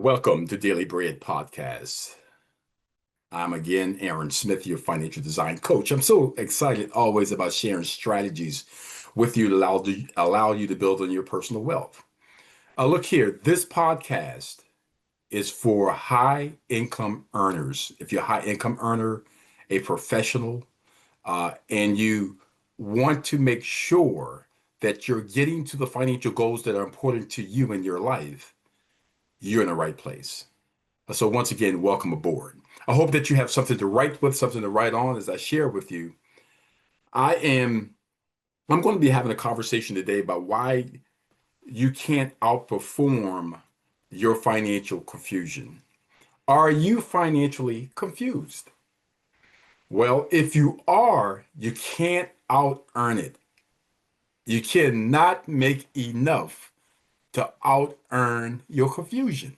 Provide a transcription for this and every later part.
Welcome to Daily Bread Podcast. I'm again Aaron Smith, your financial design coach. I'm so excited always about sharing strategies with you to allow you to build on your personal wealth. Look here, this podcast is for high income earners. If you're a high income earner, a professional, and you want to make sure that you're getting to the financial goals that are important to you in your life, you're in the right place. So once again, welcome aboard. I hope that you have something to write with, something to write on as I share with you. I am I'm going to be having a conversation today about why you can't outperform your financial confusion. Are you financially confused? Well, if you are, you can't out earn it. You cannot make enough to out earn your confusion.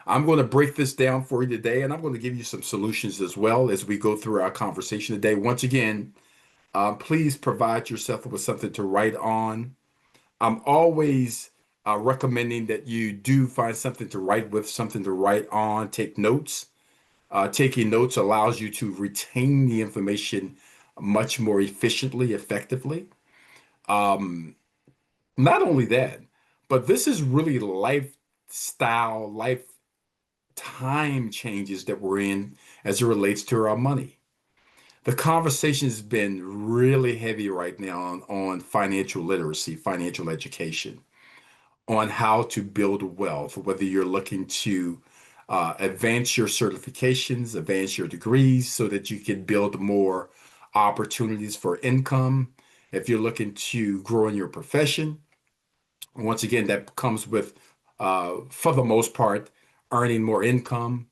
I'm going to break this down for you today, and I'm going to give you some solutions as well as we go through our conversation today. Once again, please provide yourself with something to write on. I'm always recommending that you do find something to write with, something to write on, take notes. Taking notes allows you to retain the information much more efficiently, effectively. Um, Not only that, but this is really lifestyle, life time changes that we're in as it relates to our money. The conversation has been really heavy right now on financial literacy, financial education, on how to build wealth, whether you're looking to advance your certifications, advance your degrees so that you can build more opportunities for income. If you're looking to grow in your profession, once again, that comes with, for the most part, earning more income.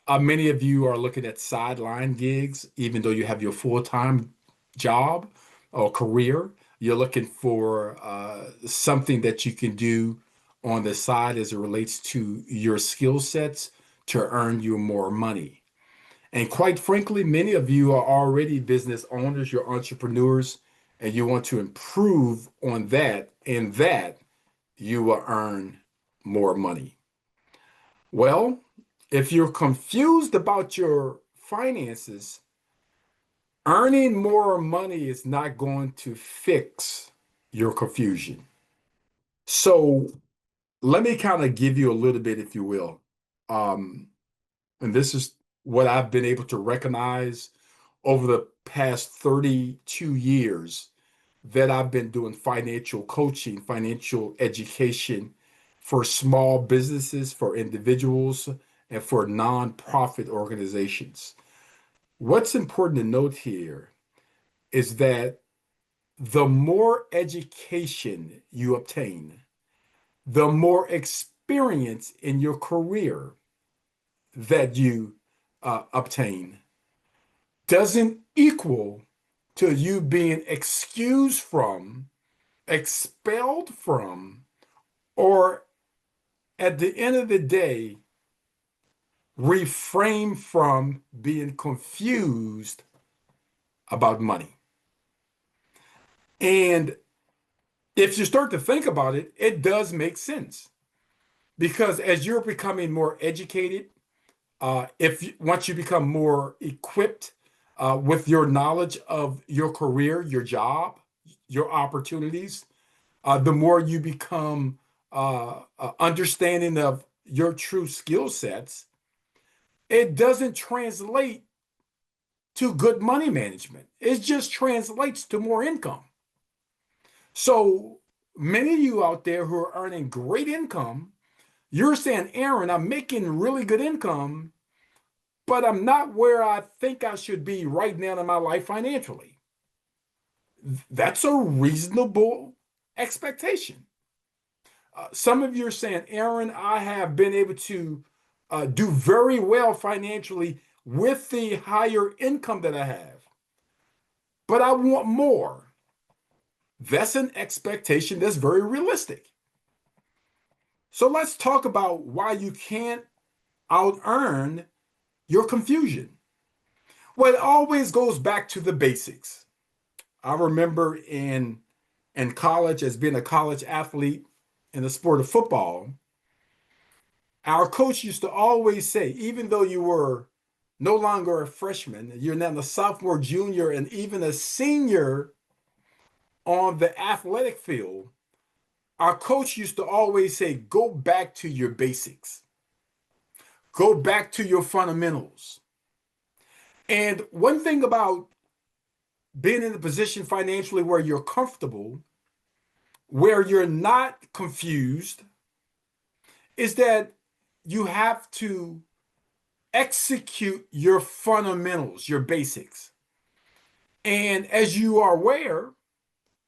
Many of you are looking at sideline gigs, even though you have your full-time job or career. You're looking for something that you can do on the side as it relates to your skill sets to earn you more money. And quite frankly, many of you are already business owners, you're entrepreneurs, and you want to improve on that. And that you will earn more money. Well, if you're confused about your finances, earning more money is not going to fix your confusion. So let me kind of give you a little bit, if you will. Um, and this is what I've been able to recognize over the past 32 years that I've been doing financial coaching, financial education for small businesses, for individuals, and for nonprofit organizations. What's important to note here is that the more education you obtain, the more experience in your career that you obtain doesn't equal to you being excused from, expelled from, or at the end of the day, refrain from being confused about money. And if you start to think about it, it does make sense because as you're becoming more educated, once you become more equipped with your knowledge of your career, your job, your opportunities, the more you become understanding of your true skill sets, it doesn't translate to good money management. It just translates to more income. So many of you out there who are earning great income, you're saying, Aaron, I'm making really good income, but I'm not where I think I should be right now in my life financially. That's a reasonable expectation. Some of you are saying, Aaron, I have been able to do very well financially with the higher income that I have, but I want more. That's an expectation that's very realistic. So let's talk about why you can't out earn your confusion. Well, it always goes back to the basics. I remember in college, as being a college athlete in the sport of football, Our coach used to always say, even though you were no longer a freshman, you're now a sophomore, junior, and even a senior on the athletic field, our coach used to always say, go back to your basics, go back to your fundamentals. And one thing about being in a position financially where you're comfortable, where you're not confused, is that you have to execute your fundamentals, your basics. And as you are aware,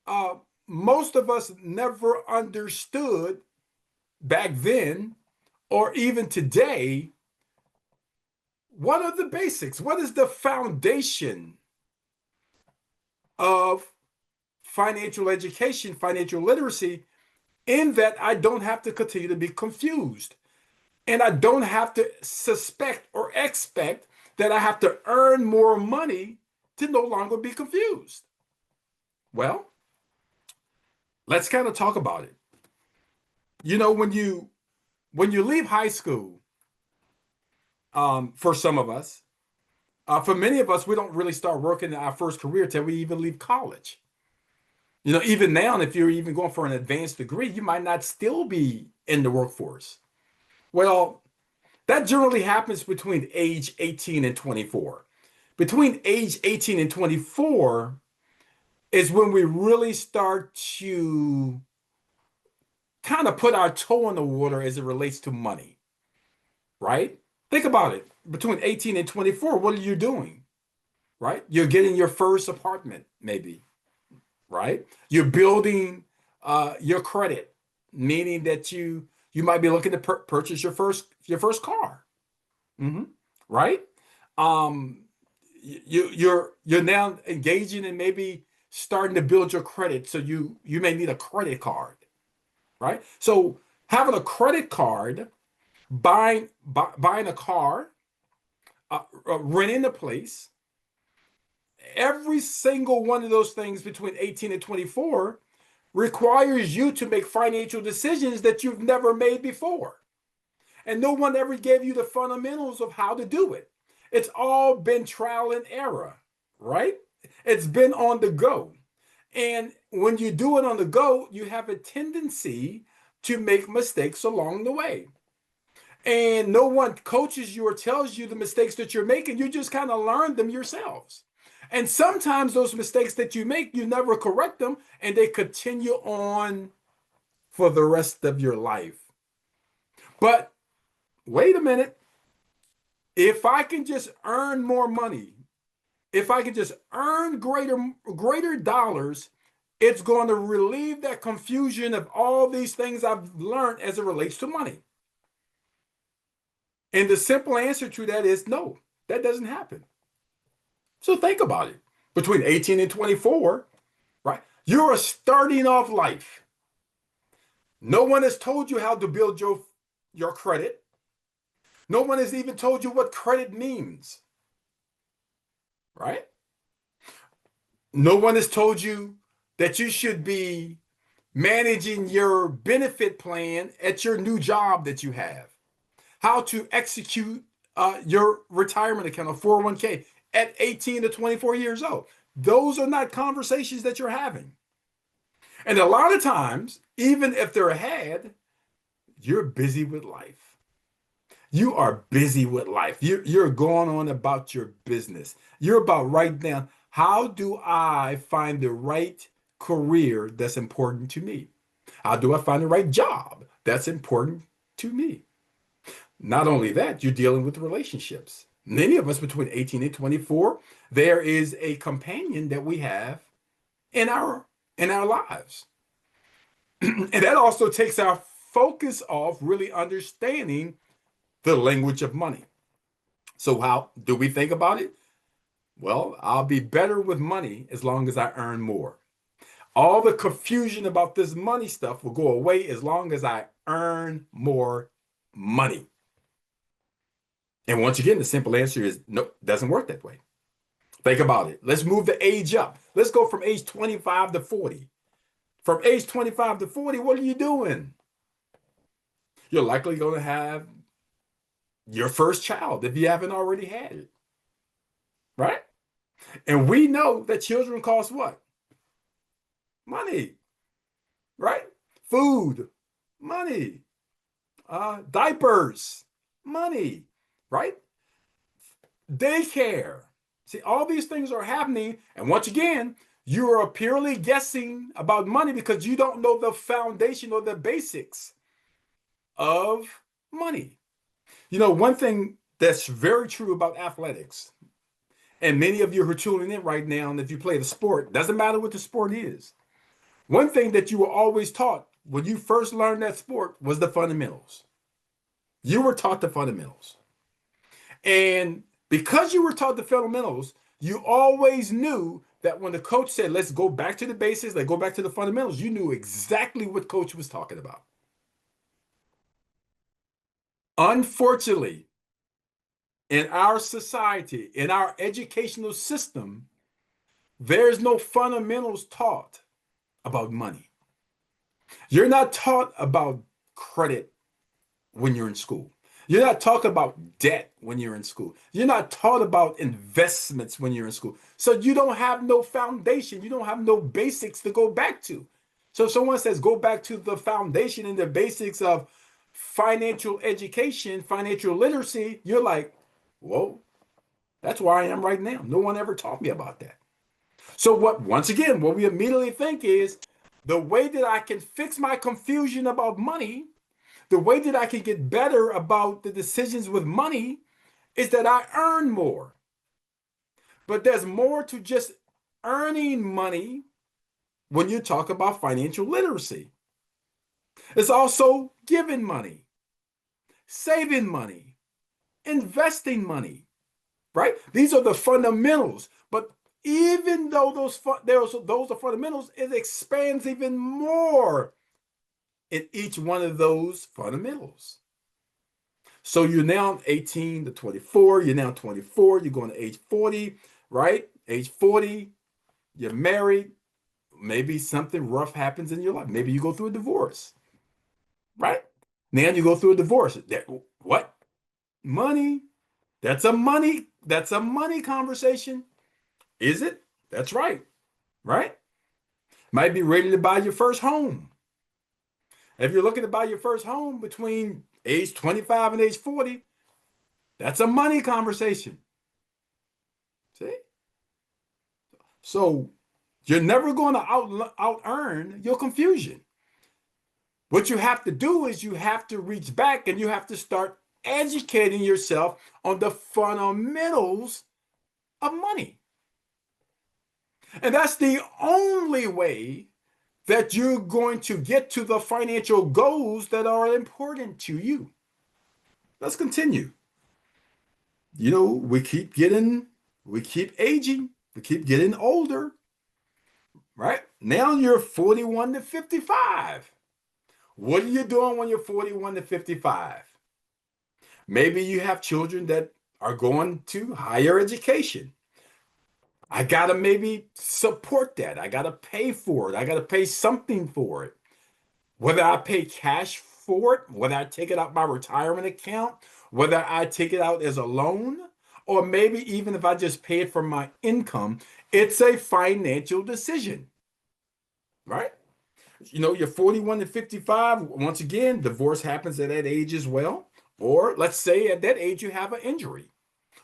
uh, most of us never understood back then or even today what are the basics? What is the foundation of financial education, financial literacy, in that I don't have to continue to be confused. And I don't have to suspect or expect that I have to earn more money to no longer be confused. Well, let's kind of talk about it. You know, when you leave high school, for some of us, for many of us, we don't really start working in our first career till we even leave college. You know, even now, if you're even going for an advanced degree, you might not still be in the workforce. Well, that generally happens between age 18 and 24. Between age 18 and 24 is when we really start to kind of put our toe in the water as it relates to money, right? Think about it. Between 18 and 24, what are you doing? Right? You're getting your first apartment, maybe, right? You're building your credit, meaning that you might be looking to purchase your first car. Hmm. Right? Um, you're now engaging in maybe starting to build your credit, so you may need a credit card, right? So having a credit card, buying a car, renting a place, every single one of those things between 18 and 24 requires you to make financial decisions that you've never made before. And no one ever gave you the fundamentals of how to do it. It's all been trial and error, right? It's been on the go. And when you do it on the go, you have a tendency to make mistakes along the way. And no one coaches you or tells you the mistakes that you're making. You just kind of learn them yourselves. And sometimes those mistakes that you make, you never correct them, and they continue on for the rest of your life. But wait a minute. If I can just earn more money, if I can just earn greater dollars, it's going to relieve that confusion of all these things I've learned as it relates to money. And the simple answer to that is no, that doesn't happen. So think about it. Between 18 and 24, right? You're starting off life. No one has told you how to build your credit. No one has even told you what credit means, right? No one has told you that you should be managing your benefit plan at your new job that you have, how to execute your retirement account, a 401k, at 18 to 24 years old. Those are not conversations that you're having. And a lot of times, even if they're ahead, you're busy with life. You are busy with life. You're going on about your business. You're about right now, how do I find the right career that's important to me? How do I find the right job that's important to me? Not only that, you're dealing with relationships. Many of us between 18 and 24, there is a companion that we have in our lives. And that also takes our focus off really understanding the language of money. So how do we think about it? Well, I'll be better with money as long as I earn more. All the confusion about this money stuff will go away as long as I earn more money. And once again, the simple answer is no, it doesn't work that way. Think about it. Let's move the age up. Let's go from age 25 to 40. From age 25 to 40, what are you doing? You're likely going to have your first child if you haven't already had it, right? And we know that children cost what? Money, right? Food, money, diapers, money, right? Daycare. See, all these things are happening. And once again, you are purely guessing about money because you don't know the foundation or the basics of money. You know, one thing that's very true about athletics, and many of you who are tuning in right now, and if you play the sport, doesn't matter what the sport is. One thing that you were always taught when you first learned that sport was the fundamentals. You were taught the fundamentals. And because you were taught the fundamentals, you always knew that when the coach said, let's go back to the basics, let's go back to the fundamentals, you knew exactly what coach was talking about. Unfortunately, in our society, in our educational system, there's no fundamentals taught about money. You're not taught about credit when you're in school. You're not talking about debt when you're in school. You're not taught about investments when you're in school. So you don't have no foundation. You don't have no basics to go back to. So if someone says go back to the foundation and the basics of financial education, financial literacy, you're like, whoa, that's where I am right now. No one ever taught me about that. So once again, what we immediately think is the way that I can fix my confusion about money, the way that I can get better about the decisions with money is that I earn more. But there's more to just earning money when you talk about financial literacy. It's also giving money, saving money, investing money, right? These are the fundamentals. But even though those are fundamentals, it expands even more in each one of those fundamentals. So you're now 18 to 24, you're now 24, you're going to age 40, right? Age 40, you're married, maybe something rough happens in your life. Maybe you go through a divorce, right? Now you go through a divorce. What? Money. That's a money conversation. Is it? That's right. Right? Might be ready to buy your first home. If you're looking to buy your first home between age 25 and age 40, that's a money conversation. See? So you're never going to out earn your confusion. What you have to do is you have to reach back and you have to start educating yourself on the fundamentals of money. And that's the only way that you're going to get to the financial goals that are important to you. Let's continue. You know, we keep aging, we keep getting older, right? Now you're 41 to 55. What are you doing when you're 41 to 55? Maybe you have children that are going to higher education. I got to maybe support that. I got to pay for it. I got to pay something for it. Whether I pay cash for it, whether I take it out my retirement account, whether I take it out as a loan, or maybe even if I just pay it from my income, it's a financial decision, right? You know, you're 41 to 55. Once again, divorce happens at that age as well. Or let's say at that age you have an injury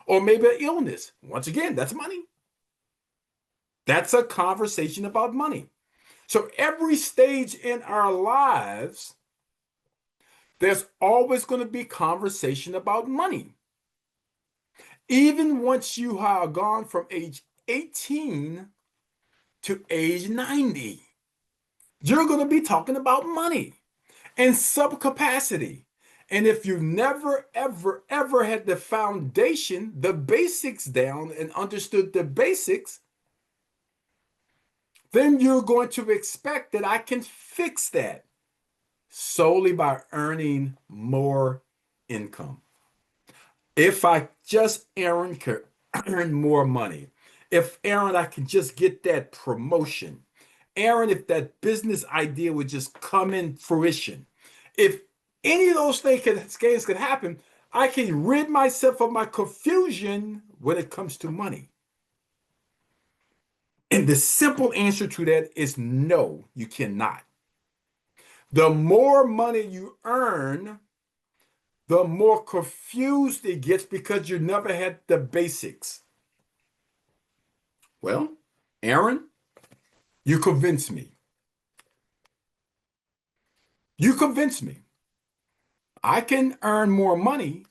or maybe an illness. Once again, that's money. That's a conversation about money. So every stage in our lives, there's always going to be conversation about money. Even once you have gone from age 18 to age 90, you're going to be talking about money in some capacity. And if you never, ever, ever had the foundation, the basics down and understood the basics, then you're going to expect that I can fix that solely by earning more income. If I just, Aaron, could earn more money, if Aaron, I can just get that promotion, Aaron, if that business idea would just come in fruition, if any of those things could happen, I can rid myself of my confusion when it comes to money. And the simple answer to that is no, you cannot. The more money you earn, the more confused it gets because you never had the basics. Well, Aaron, you convinced me. You convinced me. I can earn more money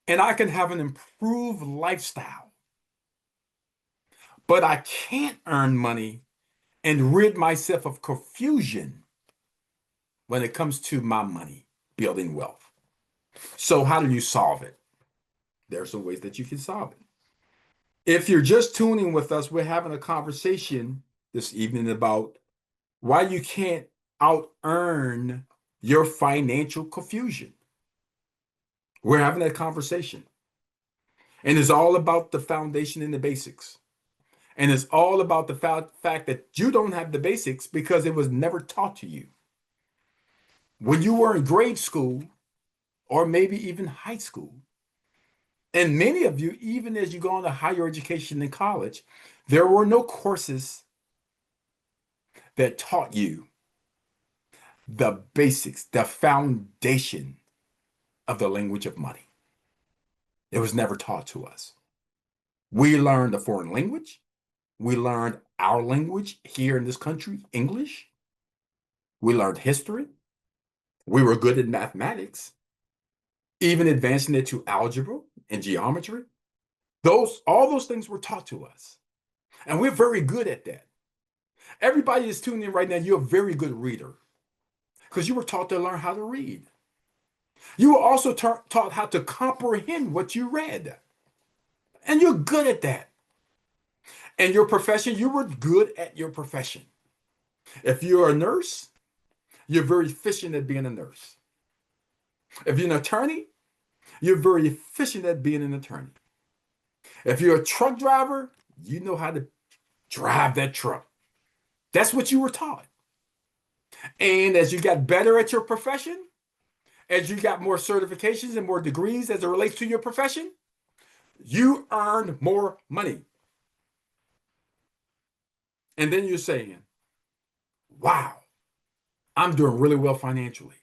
and I can have an improved lifestyle, but I can't earn money and rid myself of confusion when it comes to my money, building wealth. So, how do you solve it? There are some ways that you can solve it. If you're just tuning with us, we're having a conversation this evening about why you can't out earn your financial confusion. We're having that conversation. And it's all about the foundation and the basics. And it's all about the fact that you don't have the basics because it was never taught to you. When you were in grade school, or maybe even high school, and many of you, even as you go on to higher education in college, there were no courses that taught you the basics, the foundation of the language of money. It was never taught to us. We learned a foreign language. We learned our language here in this country, English. We learned history. We were good at mathematics, even advancing it to algebra and geometry. All those things were taught to us. And we're very good at that. Everybody is tuning in right now. You're a very good reader because you were taught to learn how to read. You were also taught how to comprehend what you read. And you're good at that. And your profession, you were good at your profession. If you're a nurse, you're very efficient at being a nurse. If you're an attorney, you're very efficient at being an attorney. If you're a truck driver, you know how to drive that truck. That's what you were taught. And as you got better at your profession, as you got more certifications and more degrees as it relates to your profession, you earned more money. And then you're saying, wow, I'm doing really well financially.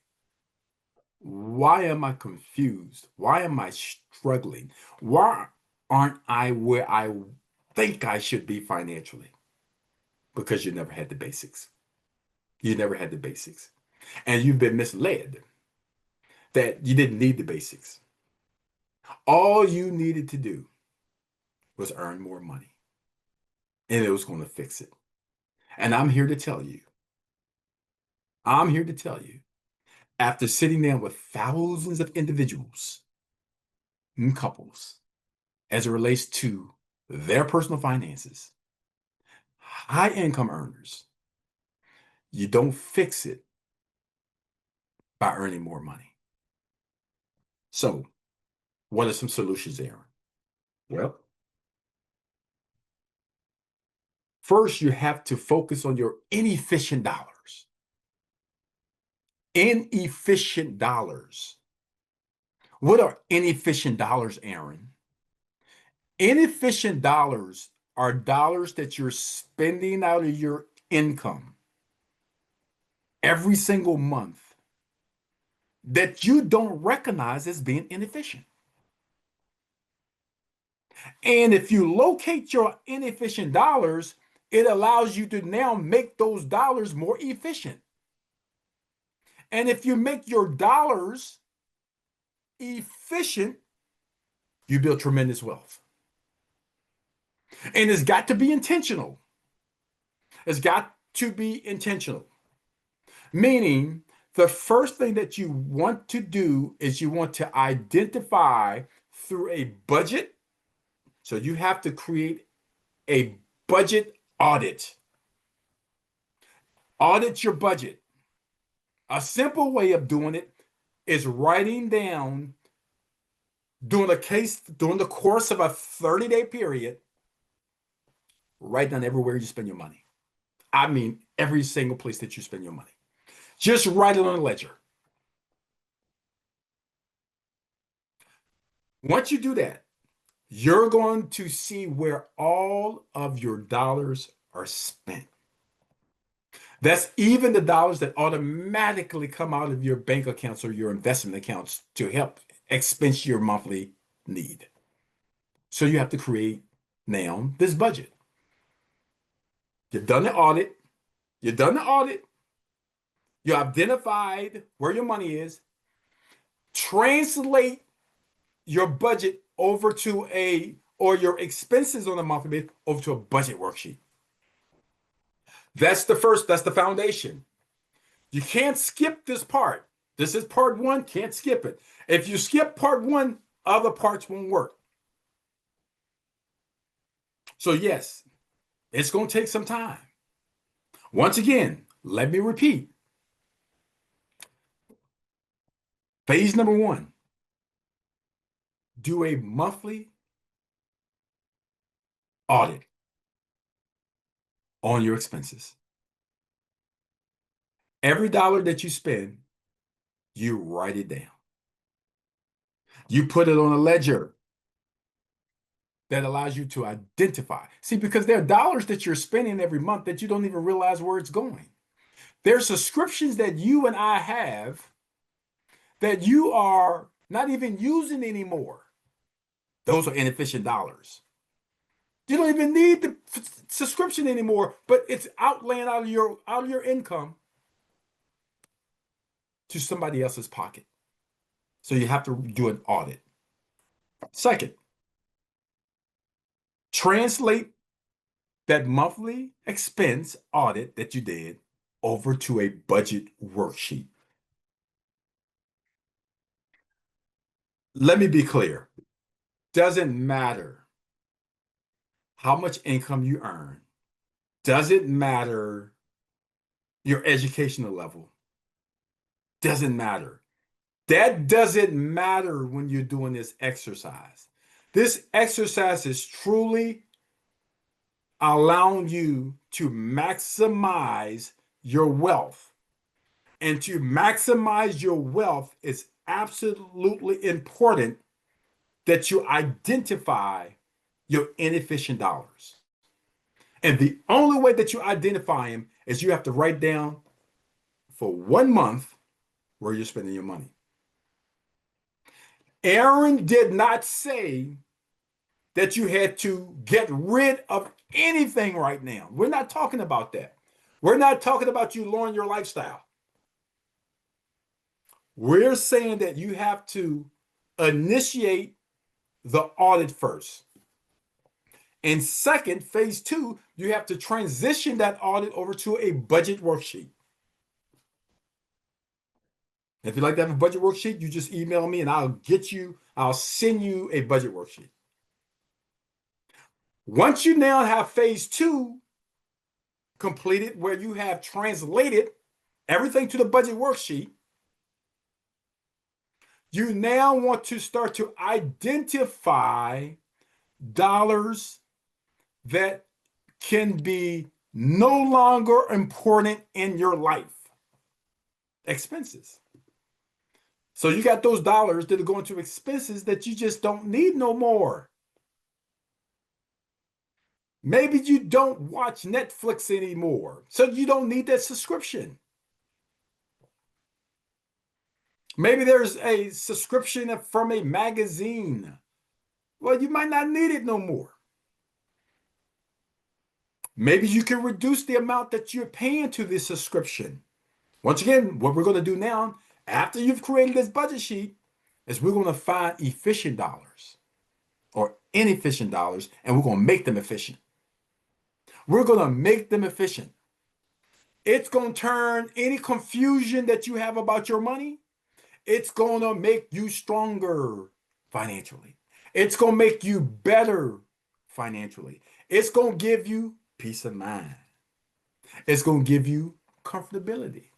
Why am I confused? Why am I struggling? Why aren't I where I think I should be financially? Because you never had the basics. You never had the basics. And you've been misled that you didn't need the basics. All you needed to do was earn more money, and it was going to fix it. And I'm here to tell you, after sitting down with thousands of individuals and couples as it relates to their personal finances, high income earners, you don't fix it by earning more money. So, what are some solutions, Aaron? Well, first, you have to focus on your inefficient dollars. Inefficient dollars. What are inefficient dollars, Aaron? Inefficient dollars are dollars that you're spending out of your income every single month that you don't recognize as being inefficient. And if you locate your inefficient dollars, it allows you to now make those dollars more efficient. And if you make your dollars efficient, you build tremendous wealth. And it's got to be intentional. It's got to be intentional. Meaning, the first thing that you want to do is you want to identify through a budget. So you have to create a budget audit. Audit your budget. A simple way of doing it is writing down, during the course of a 30-day period, write down everywhere you spend your money. I mean, every single place that you spend your money. Just write it on a ledger. Once you do that, you're going to see where all of your dollars are spent. That's even the dollars that automatically come out of your bank accounts or your investment accounts to help expense your monthly need. So you have to create now this budget. You've done the audit. You've done the audit. You identified where your money is. Translate your budget over to or your expenses on a monthly basis over to a budget worksheet. That's the foundation. You can't skip this part. This is part one, can't skip it. If you skip part one, other parts won't work. So, yes, it's going to take some time. Once again, let me repeat. Phase number one, do a monthly audit on your expenses. Every dollar that you spend, you write it down. You put it on a ledger that allows you to identify. See, because there are dollars that you're spending every month that you don't even realize where it's going. There are subscriptions that you and I have that you are not even using anymore. Those are inefficient dollars. You don't even need the subscription anymore, but it's outlaying out of your income to somebody else's pocket. So you have to do an audit. Second, translate that monthly expense audit that you did over to a budget worksheet. Let me be clear. Doesn't matter how much income you earn. Doesn't matter your educational level. Doesn't matter. That doesn't matter when you're doing this exercise. This exercise is truly allowing you to maximize your wealth. And to maximize your wealth, it's absolutely important that you identify your inefficient dollars. And the only way that you identify them is you have to write down for 1 month where you're spending your money. Aaron did not say that you had to get rid of anything right now. We're not talking about that. We're not talking about you lowering your lifestyle. We're saying that you have to initiate the audit first. And second, phase two, you have to transition that audit over to a budget worksheet. If you'd like to have a budget worksheet, you just email me and I'll send you a budget worksheet. Once you now have phase two completed, where you have translated everything to the budget worksheet, you now want to start to identify dollars that can be no longer important in your life. Expenses. So you got those dollars that are going to expenses that you just don't need no more. Maybe you don't watch Netflix anymore, so you don't need that subscription. Maybe there's a subscription from a magazine. Well, you might not need it no more. Maybe you can reduce the amount that you're paying to this subscription. Once again, what we're going to do now, after you've created this budget sheet, is we're going to find efficient dollars or inefficient dollars, and we're going to make them efficient. We're going to make them efficient. It's going to turn any confusion that you have about your money, it's going to make you stronger financially. It's going to make you better financially. It's going to give you peace of mind. It's going to give you comfortability.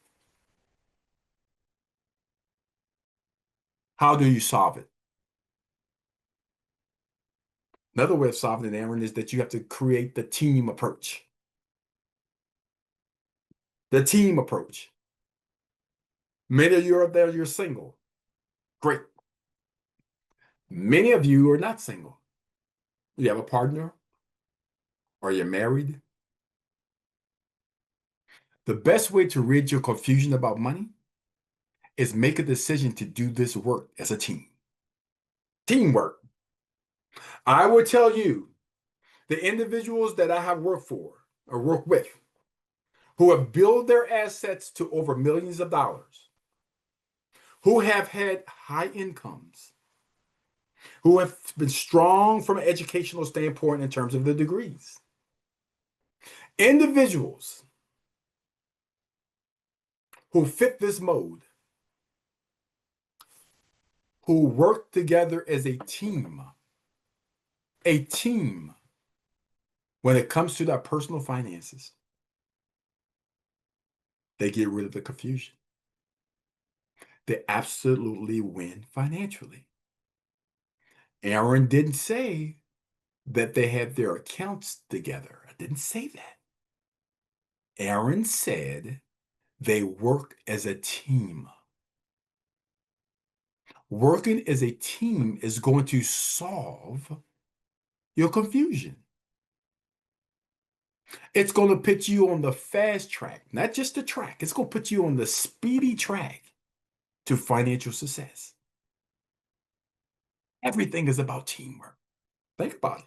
How do you solve it? Another way of solving it, Aaron, is that you have to create the team approach. The team approach. Many of you are there, you're single. Great. Many of you are not single. You have a partner or you're married. The best way to rid your confusion about money is make a decision to do this work as a team. Teamwork. I will tell you, the individuals that I have worked for or worked with who have built their assets to over millions of dollars, who have had high incomes, who have been strong from an educational standpoint in terms of their degrees. Individuals who fit this mode, who work together as a team when it comes to their personal finances, they get rid of the confusion. They absolutely win financially. Aaron didn't say that they had their accounts together. I didn't say that. Aaron said they work as a team. Working as a team is going to solve your confusion. It's going to put you on the fast track, not just the track. It's going to put you on the speedy track to financial success. Everything is about teamwork. Think about it.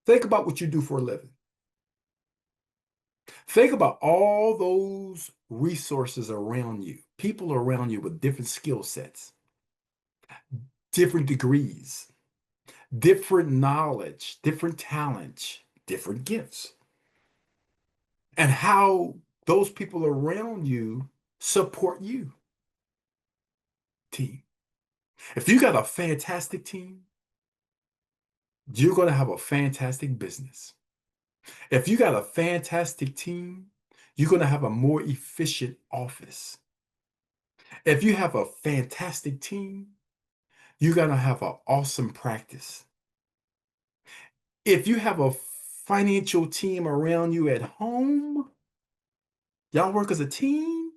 Think about what you do for a living. Think about all those resources around you, people around you with different skill sets, different degrees, different knowledge, different talents, different gifts, and how those people around you support you. Team. If you got a fantastic team, you're going to have a fantastic business. If you got a fantastic team, you're going to have a more efficient office. If you have a fantastic team, you're going to have an awesome practice. If you have a financial team around you at home, y'all work as a team,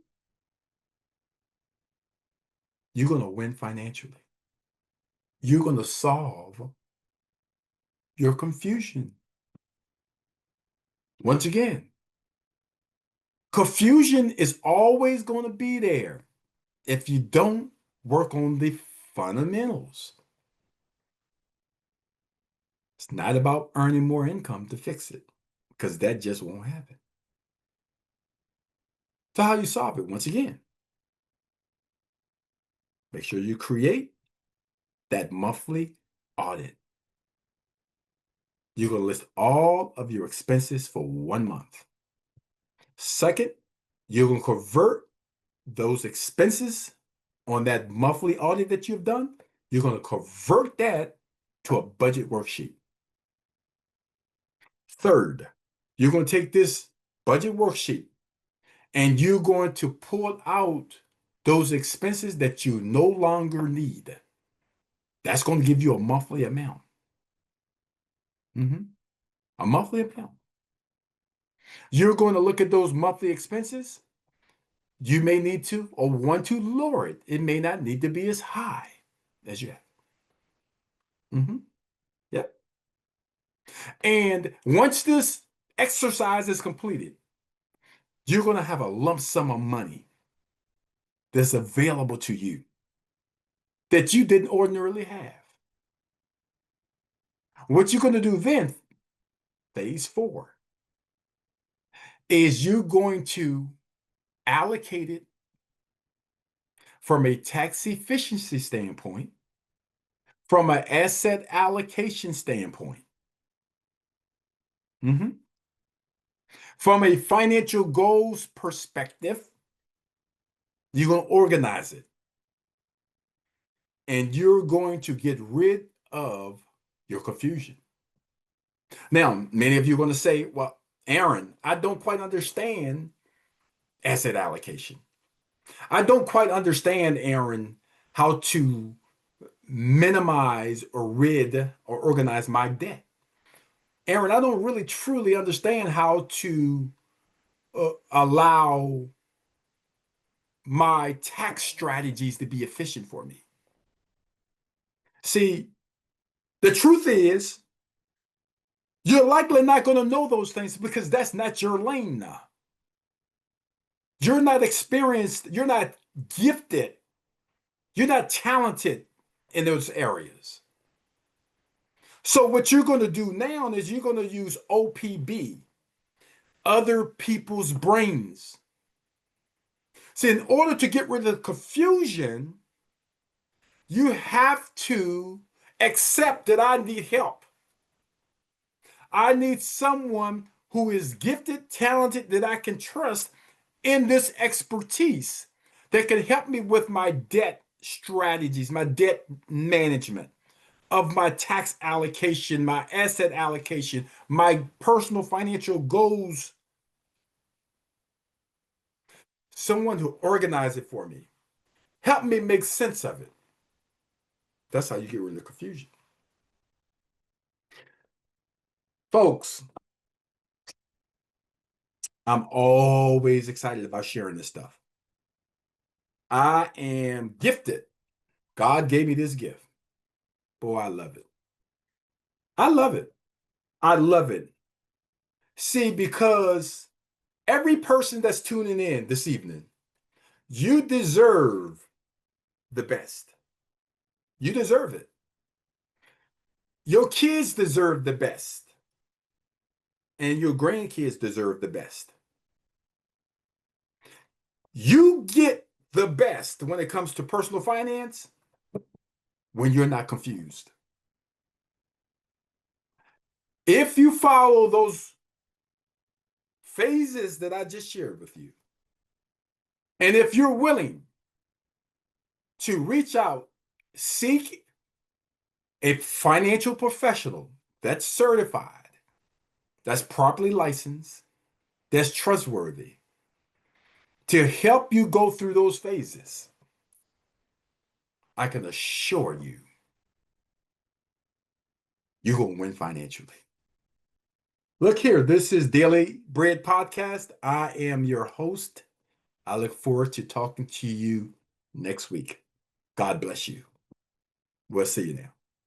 you're going to win financially. You're going to solve your confusion. Once again, confusion is always going to be there if you don't work on the fundamentals. It's not about earning more income to fix it, because that just won't happen. So how you solve it? Once again, make sure you create that monthly audit. You're going to list all of your expenses for 1 month. Second, you're going to convert those expenses on that monthly audit that you've done. You're going to convert that to a budget worksheet. Third, you're going to take this budget worksheet and you're going to pull out those expenses that you no longer need. That's going to give you a monthly amount. A monthly amount. You're going to look at those monthly expenses. You may need to or want to lower it. It may not need to be as high as you have. Yep. And once this exercise is completed, you're going to have a lump sum of money that's available to you that you didn't ordinarily have. What you're going to do then, phase 4, is you're going to allocate it from a tax efficiency standpoint, from an asset allocation standpoint, from a financial goals perspective. You're going to organize it. And you're going to get rid of your confusion. Now, many of you are going to say, well, Aaron, I don't quite understand asset allocation. I don't quite understand, Aaron, how to minimize or rid or organize my debt. Aaron, I don't really truly understand how to allow my tax strategies to be efficient for me. See, the truth is, you're likely not going to know those things because that's not your lane now. You're not experienced, you're not gifted, you're not talented in those areas. So, what you're going to do now is you're going to use O.P.B, other people's brains. See, in order to get rid of the confusion, you have to accept that I need help. I need someone who is gifted, talented, that I can trust in this expertise that can help me with my debt strategies, my debt management, of my tax allocation, my asset allocation, my personal financial goals. Someone who organize it for me. Help me make sense of it. That's how you get rid of the confusion. Folks, I'm always excited about sharing this stuff. I am gifted. God gave me this gift. Boy, I love it. I love it. I love it. See, because every person that's tuning in this evening, you deserve the best. You deserve it. Your kids deserve the best. And your grandkids deserve the best. You get the best when it comes to personal finance when you're not confused. If you follow those phases that I just shared with you, and if you're willing to reach out, seek a financial professional that's certified, that's properly licensed, that's trustworthy to help you go through those phases, I can assure you, you're going to win financially. Look here, this is Daily Bread Podcast. I am your host. I look forward to talking to you next week. God bless you. We'll see you now.